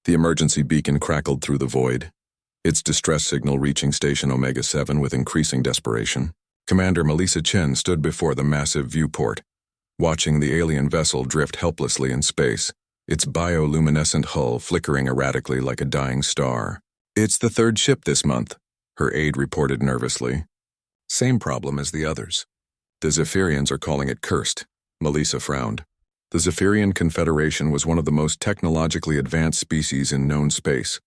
The emergency beacon crackled through the void, its distress signal reaching Station Omega-7 with increasing desperation. Commander Melissa Chen stood before the massive viewport, watching the alien vessel drift helplessly in space, its bioluminescent hull flickering erratically like a dying star. "It's the third ship this month," her aide reported nervously. "Same problem as the others. The Zephyrians are calling it cursed." Melissa frowned. The Zephyrian Confederation was one of the most technologically advanced species in known space,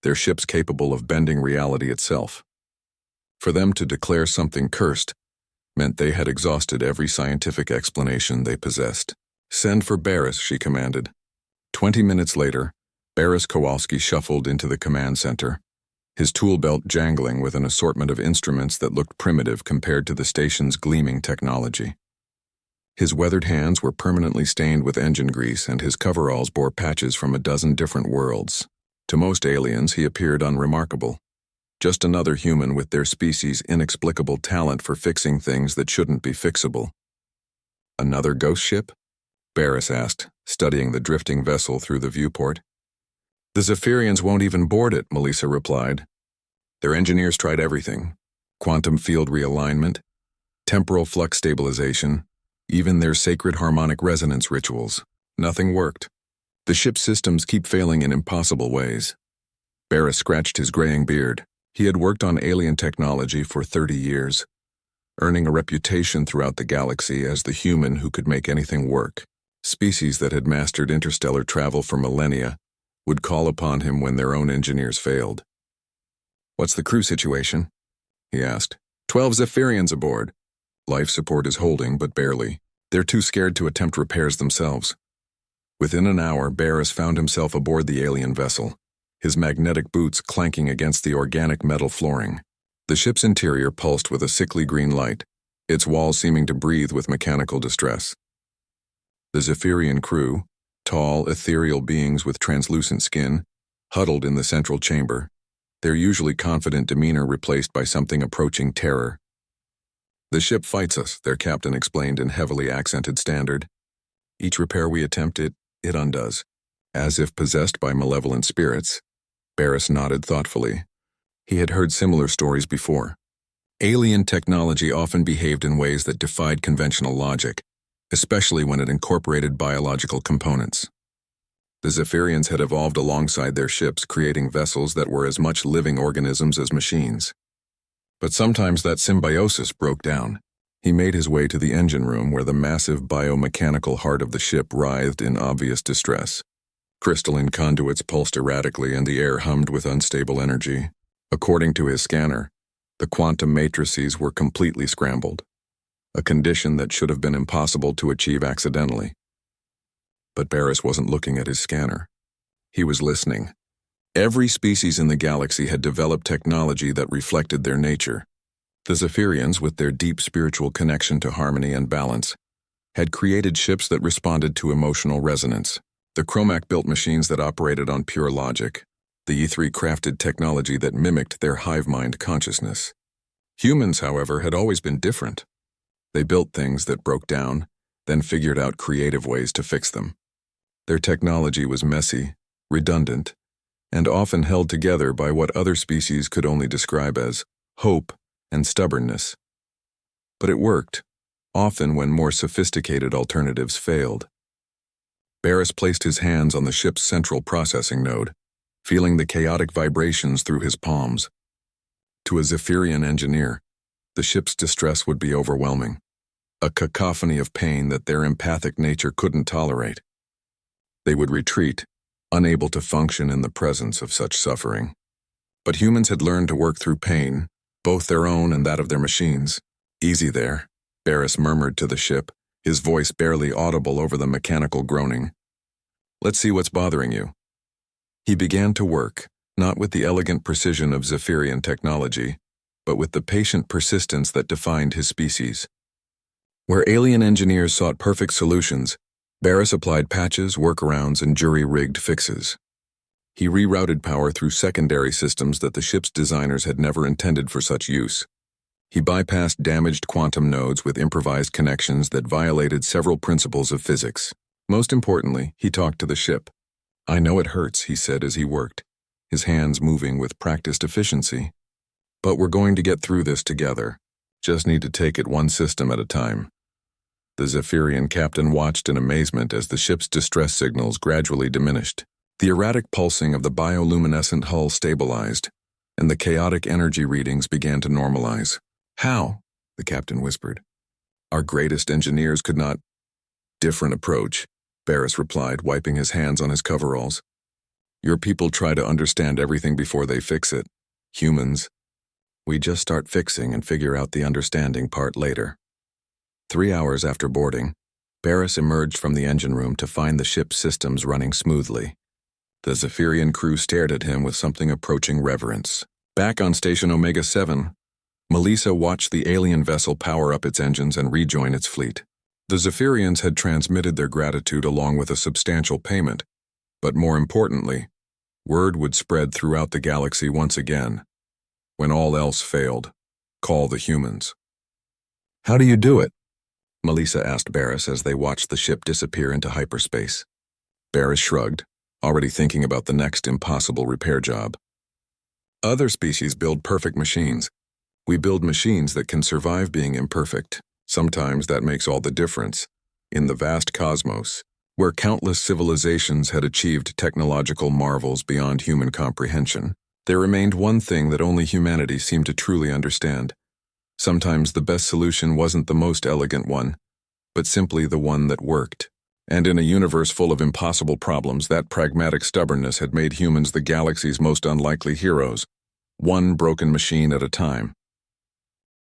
their ships capable of bending reality itself. For them to declare something cursed meant they had exhausted every scientific explanation they possessed. "Send for Barris," she commanded. 20 minutes later, Barris Kowalski shuffled into the command center, his tool belt jangling with an assortment of instruments that looked primitive compared to the station's gleaming technology. His weathered hands were permanently stained with engine grease, and his coveralls bore patches from a dozen different worlds. To most aliens, he appeared unremarkable. Just another human with their species' inexplicable talent for fixing things that shouldn't be fixable. "Another ghost ship?" Barris asked, studying the drifting vessel through the viewport. "The Zephyrians won't even board it," Melissa replied. "Their engineers tried everything: quantum field realignment, temporal flux stabilization, even their sacred harmonic resonance rituals. Nothing worked. The ship's systems keep failing in impossible ways." Barris scratched his graying beard. He had worked on alien technology for 30 years, earning a reputation throughout the galaxy as the human who could make anything work. Species that had mastered interstellar travel for millennia would call upon him when their own engineers failed. "What's the crew situation?" he asked. 12 Zephyrians aboard. Life support is holding, but barely. They're too scared to attempt repairs themselves." Within an hour, Barris found himself aboard the alien vessel, his magnetic boots clanking against the organic metal flooring. The ship's interior pulsed with a sickly green light, its walls seeming to breathe with mechanical distress. The Zephyrian crew, tall, ethereal beings with translucent skin, huddled in the central chamber, their usually confident demeanor replaced by something approaching terror. "The ship fights us," their captain explained in heavily accented standard. "Each repair we attempt, it undoes." As if possessed by malevolent spirits, Barris nodded thoughtfully. He had heard similar stories before. Alien technology often behaved in ways that defied conventional logic, especially when it incorporated biological components. The Zephyrians had evolved alongside their ships, creating vessels that were as much living organisms as machines. But sometimes that symbiosis broke down. He made his way to the engine room where the massive biomechanical heart of the ship writhed in obvious distress. Crystalline conduits pulsed erratically and the air hummed with unstable energy. According to his scanner, the quantum matrices were completely scrambled, a condition that should have been impossible to achieve accidentally. But Barris wasn't looking at his scanner. He was listening. Every species in the galaxy had developed technology that reflected their nature. The Zephyrians, with their deep spiritual connection to harmony and balance, had created ships that responded to emotional resonance. The Chromac built machines that operated on pure logic. The E3 crafted technology that mimicked their hive-mind consciousness. Humans, however, had always been different. They built things that broke down, then figured out creative ways to fix them. Their technology was messy, redundant, and often held together by what other species could only describe as hope and stubbornness. But it worked, often when more sophisticated alternatives failed. Barris placed his hands on the ship's central processing node, feeling the chaotic vibrations through his palms. To a Zephyrian engineer, the ship's distress would be overwhelming, a cacophony of pain that their empathic nature couldn't tolerate. They would retreat, unable to function in the presence of such suffering. But humans had learned to work through pain, both their own and that of their machines. "Easy there," Barris murmured to the ship, his voice barely audible over the mechanical groaning. "Let's see what's bothering you." He began to work, not with the elegant precision of Zephyrian technology, but with the patient persistence that defined his species. Where alien engineers sought perfect solutions, Barris applied patches, workarounds, and jury-rigged fixes. He rerouted power through secondary systems that the ship's designers had never intended for such use. He bypassed damaged quantum nodes with improvised connections that violated several principles of physics. Most importantly, he talked to the ship, "I know it hurts," he said as he worked, his hands moving with practiced efficiency. "But we're going to get through this together. Just need to take it one system at a time." The Zephyrian captain watched in amazement as the ship's distress signals gradually diminished. The erratic pulsing of the bioluminescent hull stabilized, and the chaotic energy readings began to normalize. "How?" the captain whispered. "Our greatest engineers could not—" "Different approach," Barris replied, wiping his hands on his coveralls. "Your people try to understand everything before they fix it. Humans, we just start fixing and figure out the understanding part later." 3 hours after boarding, Barris emerged from the engine room to find the ship's systems running smoothly. The Zephyrian crew stared at him with something approaching reverence. Back on Station Omega 7, Melissa watched the alien vessel power up its engines and rejoin its fleet. The Zephyrians had transmitted their gratitude along with a substantial payment, but more importantly, word would spread throughout the galaxy once again. When all else failed, call the humans. "How do you do it?" Melissa asked Barris as they watched the ship disappear into hyperspace. Barris shrugged, already thinking about the next impossible repair job. "Other species build perfect machines. We build machines that can survive being imperfect. Sometimes that makes all the difference. In the vast cosmos, where countless civilizations had achieved technological marvels beyond human comprehension, there remained one thing that only humanity seemed to truly understand. Sometimes the best solution wasn't the most elegant one, but simply the one that worked. And in a universe full of impossible problems, that pragmatic stubbornness had made humans the galaxy's most unlikely heroes, one broken machine at a time.